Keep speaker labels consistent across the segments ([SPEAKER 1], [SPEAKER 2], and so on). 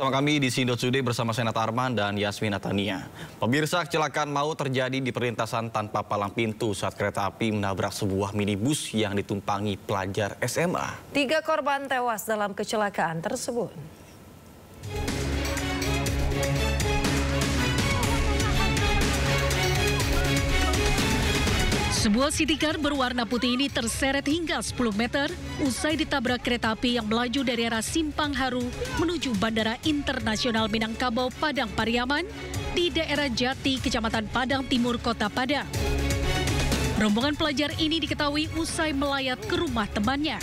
[SPEAKER 1] Bersama kami di Sindo Today bersama Senat Arman dan Yasmin Natania. Pemirsa, kecelakaan maut terjadi di perlintasan tanpa palang pintu saat kereta api menabrak sebuah minibus yang ditumpangi pelajar SMA.
[SPEAKER 2] 3 korban tewas dalam kecelakaan tersebut.
[SPEAKER 3] Sebuah city car berwarna putih ini terseret hingga 10 meter usai ditabrak kereta api yang melaju dari arah Simpang Haru menuju Bandara Internasional Minangkabau, Padang Pariaman di daerah Jati, Kecamatan Padang Timur, Kota Padang. Rombongan pelajar ini diketahui usai melayat ke rumah temannya.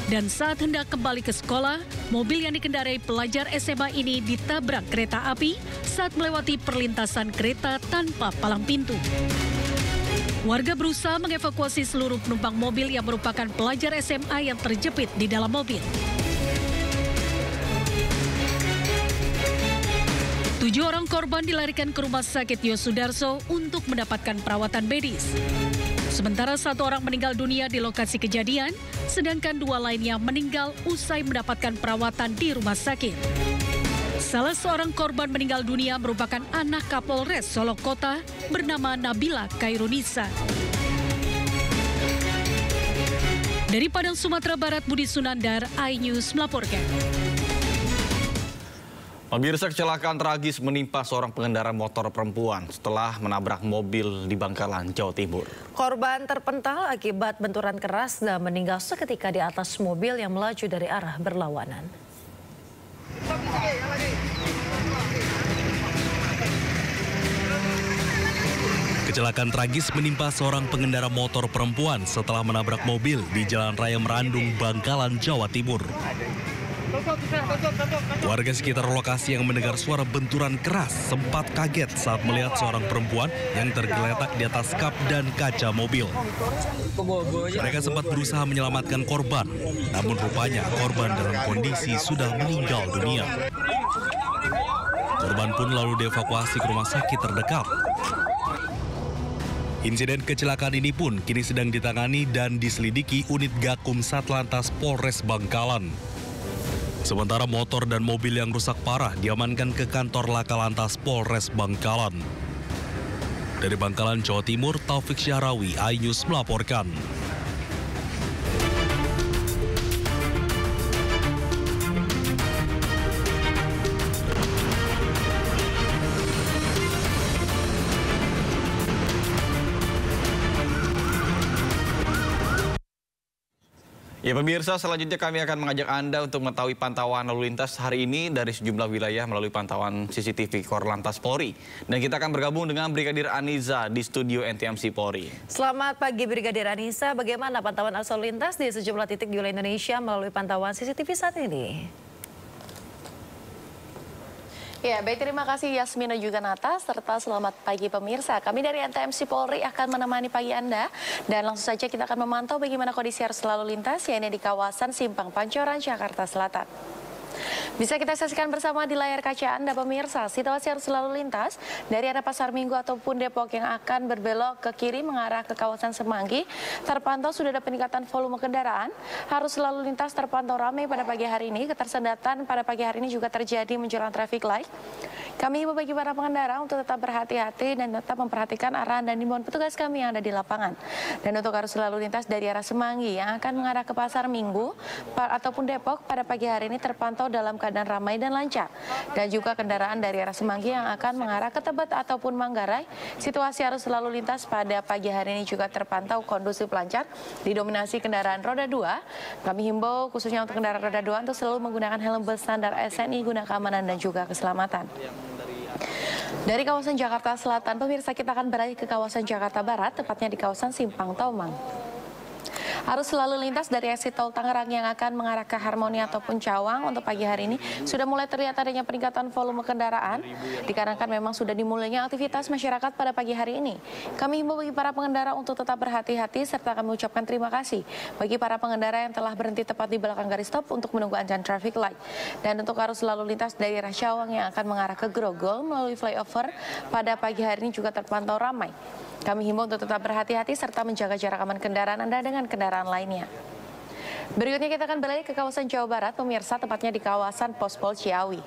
[SPEAKER 3] Dan saat hendak kembali ke sekolah, mobil yang dikendarai pelajar SMA ini ditabrak kereta api saat melewati perlintasan kereta tanpa palang pintu. Warga berusaha mengevakuasi seluruh penumpang mobil yang merupakan pelajar SMA yang terjepit di dalam mobil. 7 orang korban dilarikan ke Rumah Sakit Yosudarso untuk mendapatkan perawatan medis. Sementara 1 orang meninggal dunia di lokasi kejadian, sedangkan 2 lainnya meninggal usai mendapatkan perawatan di rumah sakit. Salah seorang korban meninggal dunia merupakan anak Kapolres Solok Kota bernama Nabila Kairunisa. Dari Padang, Sumatera Barat, Budi Sunandar, iNews melaporkan.
[SPEAKER 1] Pemirsa, kecelakaan tragis menimpa seorang pengendara motor perempuan setelah menabrak mobil di Bangkalan, Jawa Timur.
[SPEAKER 2] Korban terpental akibat benturan keras dan meninggal seketika di atas mobil yang melaju dari arah berlawanan.
[SPEAKER 4] Kecelakaan tragis menimpa seorang pengendara motor perempuan setelah menabrak mobil di Jalan Raya Merandung, Bangkalan, Jawa Timur. Warga sekitar lokasi yang mendengar suara benturan keras sempat kaget saat melihat seorang perempuan yang tergeletak di atas kap dan kaca mobil. Mereka sempat berusaha menyelamatkan korban, namun rupanya korban dalam kondisi sudah meninggal dunia. Korban pun lalu dievakuasi ke rumah sakit terdekat. Insiden kecelakaan ini pun kini sedang ditangani dan diselidiki unit Gakum Satlantas Polres Bangkalan. Sementara motor dan mobil yang rusak parah diamankan ke kantor Laka Lantas Polres Bangkalan. Dari Bangkalan, Jawa Timur, Taufik Syahrawi, iNews melaporkan.
[SPEAKER 1] Ya pemirsa, selanjutnya kami akan mengajak Anda untuk mengetahui pantauan lalu lintas hari ini dari sejumlah wilayah melalui pantauan CCTV Korlantas Polri. Dan kita akan bergabung dengan Brigadir Aniza di studio NTMC Polri.
[SPEAKER 2] Selamat pagi Brigadir Aniza, bagaimana pantauan arus lalu lintas di sejumlah titik di wilayah Indonesia melalui pantauan CCTV saat ini?
[SPEAKER 5] Ya, baik, terima kasih Yasmin dan juga Nata, serta selamat pagi pemirsa. Kami dari NTMC Polri akan menemani pagi Anda, dan langsung saja kita akan memantau bagaimana kondisi arus lalu lintas yang ada di kawasan Simpang Pancoran, Jakarta Selatan. Bisa kita saksikan bersama di layar kaca Anda pemirsa, situasi arus lalu lintas dari arah Pasar Minggu ataupun Depok yang akan berbelok ke kiri mengarah ke kawasan Semanggi terpantau sudah ada peningkatan volume kendaraan. Arus lalu lintas terpantau ramai pada pagi hari ini, ketersendatan pada pagi hari ini juga terjadi menjelang traffic light. Kami himbau bagi para pengendara untuk tetap berhati-hati dan tetap memperhatikan arahan dan himbauan petugas kami yang ada di lapangan. Dan untuk arus lalu lintas dari arah Semanggi yang akan mengarah ke Pasar Minggu ataupun Depok pada pagi hari ini terpantau dalam keadaan ramai dan lancar. Dan juga kendaraan dari arah Semanggi yang akan mengarah ke Tebet ataupun Manggarai, situasi arus lalu lintas pada pagi hari ini juga terpantau kondusif lancar, didominasi kendaraan roda 2. Kami himbau khususnya untuk kendaraan roda 2 untuk selalu menggunakan helm berstandar SNI guna keamanan dan juga keselamatan. Dari kawasan Jakarta Selatan, pemirsa, kita akan beralih ke kawasan Jakarta Barat, tepatnya di kawasan Simpang Tomang. Arus lalu lintas dari exit tol Tangerang yang akan mengarah ke Harmoni ataupun Cawang untuk pagi hari ini sudah mulai terlihat adanya peningkatan volume kendaraan dikarenakan memang sudah dimulainya aktivitas masyarakat pada pagi hari ini. Kami himbau bagi para pengendara untuk tetap berhati-hati serta kami ucapkan terima kasih bagi para pengendara yang telah berhenti tepat di belakang garis stop untuk menunggu antrian traffic light. Dan untuk arus lalu lintas dari arah Cawang yang akan mengarah ke Grogol melalui flyover pada pagi hari ini juga terpantau ramai. Kami himbau untuk tetap berhati-hati serta menjaga jarak aman kendaraan Anda dengan kendaraan lainnya. Berikutnya kita akan beralih ke kawasan Jawa Barat, pemirsa, tepatnya di kawasan Pospol Ciawi.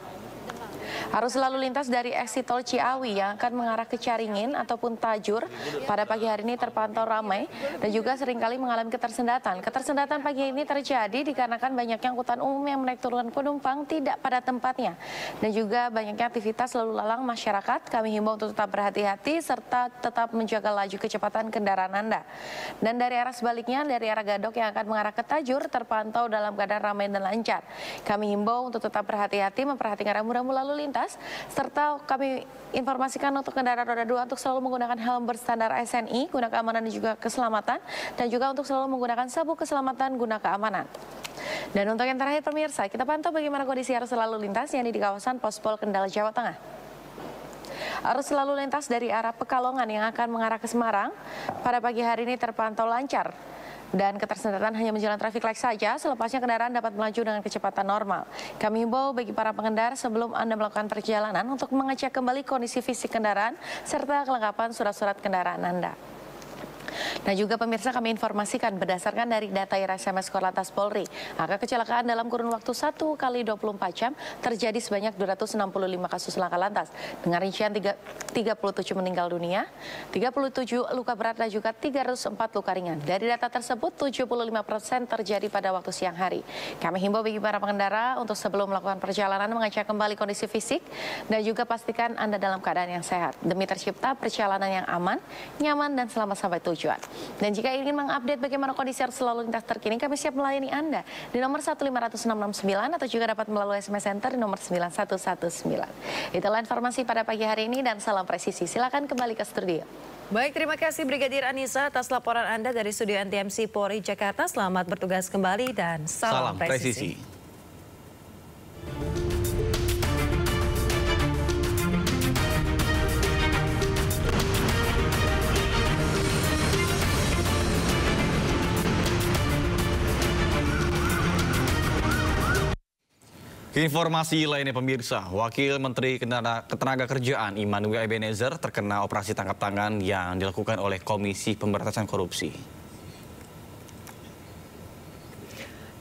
[SPEAKER 5] Arus lalu lintas dari eksit tol Ciawi yang akan mengarah ke Caringin ataupun Tajur pada pagi hari ini terpantau ramai dan juga seringkali mengalami ketersendatan. Ketersendatan pagi ini terjadi dikarenakan banyaknya angkutan umum yang menaik turunkan penumpang tidak pada tempatnya dan juga banyaknya aktivitas lalu lalang masyarakat. Kami himbau untuk tetap berhati-hati serta tetap menjaga laju kecepatan kendaraan Anda. Dan dari arah sebaliknya, dari arah Gadok yang akan mengarah ke Tajur terpantau dalam keadaan ramai dan lancar. Kami himbau untuk tetap berhati-hati, memperhatikan rambu-rambu lalu lintas, serta kami informasikan untuk kendaraan roda 2 untuk selalu menggunakan helm berstandar SNI guna keamanan dan juga keselamatan, dan juga untuk selalu menggunakan sabuk keselamatan guna keamanan. Dan untuk yang terakhir pemirsa, kita pantau bagaimana kondisi arus lalu lintas yang di kawasan Pospol Kendal, Jawa Tengah. Arus lalu lintas dari arah Pekalongan yang akan mengarah ke Semarang pada pagi hari ini terpantau lancar. Dan ketersendatan hanya menjalan traffic light saja, selepasnya kendaraan dapat melaju dengan kecepatan normal. Kami himbau bagi para pengendara sebelum Anda melakukan perjalanan untuk mengecek kembali kondisi fisik kendaraan serta kelengkapan surat-surat kendaraan Anda. Nah juga pemirsa, kami informasikan berdasarkan dari data IRSMS Korlantas Polri, angka kecelakaan dalam kurun waktu 1 kali 24 jam terjadi sebanyak 265 kasus laka lantas dengan rincian 37 meninggal dunia, 37 luka berat dan juga 304 luka ringan. Dari data tersebut 75% terjadi pada waktu siang hari. Kami himbau bagi para pengendara untuk sebelum melakukan perjalanan mengecek kembali kondisi fisik dan juga pastikan Anda dalam keadaan yang sehat demi tercipta perjalanan yang aman, nyaman dan selamat sampai tujuan. Dan jika ingin mengupdate bagaimana kondisi arus lalu lintas terkini, kami siap melayani Anda di nomor 15669 atau juga dapat melalui SMS Center di nomor 9119. Itulah informasi pada pagi hari ini dan salam presisi. Silakan kembali ke studio.
[SPEAKER 2] Baik, terima kasih Brigadir Anissa atas laporan Anda dari Studio NTMC Polri Jakarta. Selamat bertugas kembali dan salam presisi.
[SPEAKER 1] Informasi lainnya pemirsa, Wakil Menteri Ketenagakerjaan Immanuel Ebenezer terkena operasi tangkap tangan yang dilakukan oleh Komisi Pemberantasan Korupsi.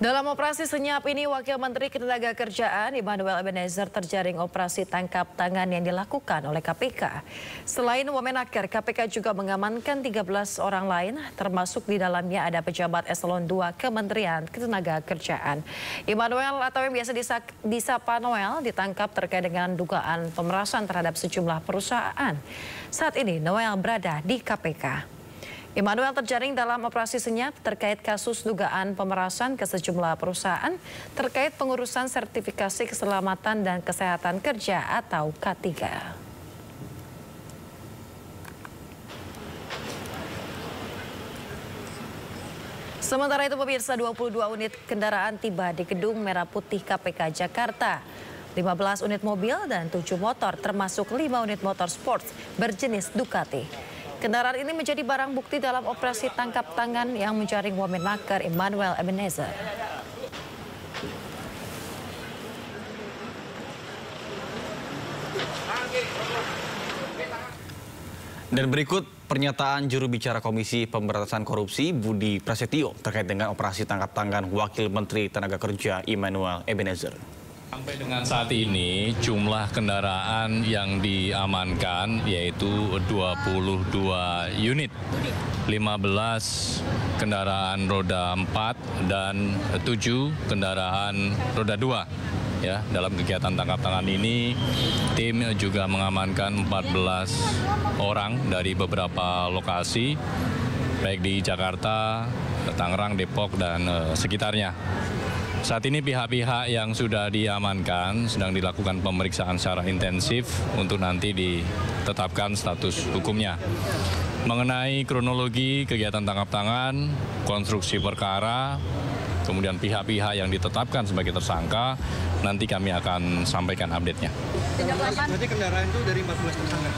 [SPEAKER 2] Dalam operasi senyap ini, Wakil Menteri Ketenagakerjaan Immanuel Ebenezer terjaring operasi tangkap tangan yang dilakukan oleh KPK. Selain Wamenaker, KPK juga mengamankan 13 orang lain, termasuk di dalamnya ada pejabat eselon 2 Kementerian Ketenagakerjaan. Immanuel atau yang biasa disapa Noel ditangkap terkait dengan dugaan pemerasan terhadap sejumlah perusahaan. Saat ini Noel berada di KPK. Immanuel terjaring dalam operasi senyap terkait kasus dugaan pemerasan ke sejumlah perusahaan terkait pengurusan sertifikasi keselamatan dan kesehatan kerja atau K3. Sementara itu pemirsa, 22 unit kendaraan tiba di Gedung Merah Putih KPK Jakarta. 15 unit mobil dan 7 motor termasuk 5 unit motor sports berjenis Ducati. Kendaraan ini menjadi barang bukti dalam operasi tangkap tangan yang menjaring Wamenaker Immanuel Ebenezer.
[SPEAKER 1] Dan berikut pernyataan juru bicara Komisi Pemberantasan Korupsi Budi Prasetyo terkait dengan operasi tangkap tangan Wakil Menteri Tenagakerja Immanuel Ebenezer.
[SPEAKER 6] Sampai dengan saat ini jumlah kendaraan yang diamankan yaitu 22 unit, 15 kendaraan roda 4 dan 7 kendaraan roda 2. Ya, dalam kegiatan tangkap tangan ini tim juga mengamankan 14 orang dari beberapa lokasi baik di Jakarta, Tangerang, Depok dan sekitarnya. Saat ini pihak-pihak yang sudah diamankan sedang dilakukan pemeriksaan secara intensif untuk nanti ditetapkan status hukumnya. Mengenai kronologi kegiatan tangkap tangan, konstruksi perkara, kemudian pihak-pihak yang ditetapkan sebagai tersangka, nanti kami akan sampaikan update-nya.
[SPEAKER 7] Berarti kendaraan itu dari 14 tersangka?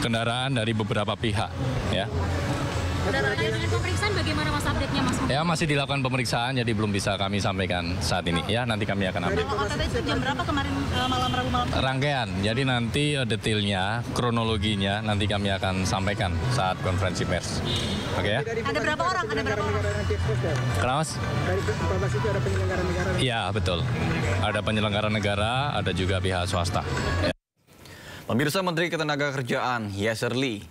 [SPEAKER 6] Kendaraan dari beberapa pihak, ya.
[SPEAKER 8] Terkait dengan pemeriksaan bagaimana Mas update-nya Mas?
[SPEAKER 6] Ya masih dilakukan pemeriksaan, jadi belum bisa kami sampaikan saat ini. Ya nanti kami akan update.
[SPEAKER 8] OTT itu jam berapa kemarin malam Rabu malam?
[SPEAKER 6] Rangkaian, jadi nanti detailnya, kronologinya nanti kami akan sampaikan saat konferensi pers. Oke ya?
[SPEAKER 8] Ada berapa orang?
[SPEAKER 6] Kenapa Mas?
[SPEAKER 7] Dari 14 itu ada penyelenggara negara.
[SPEAKER 6] Iya betul, ada penyelenggara negara, ada juga pihak swasta.
[SPEAKER 1] Pemirsa, Menteri Ketenagakerjaan Yasser Lee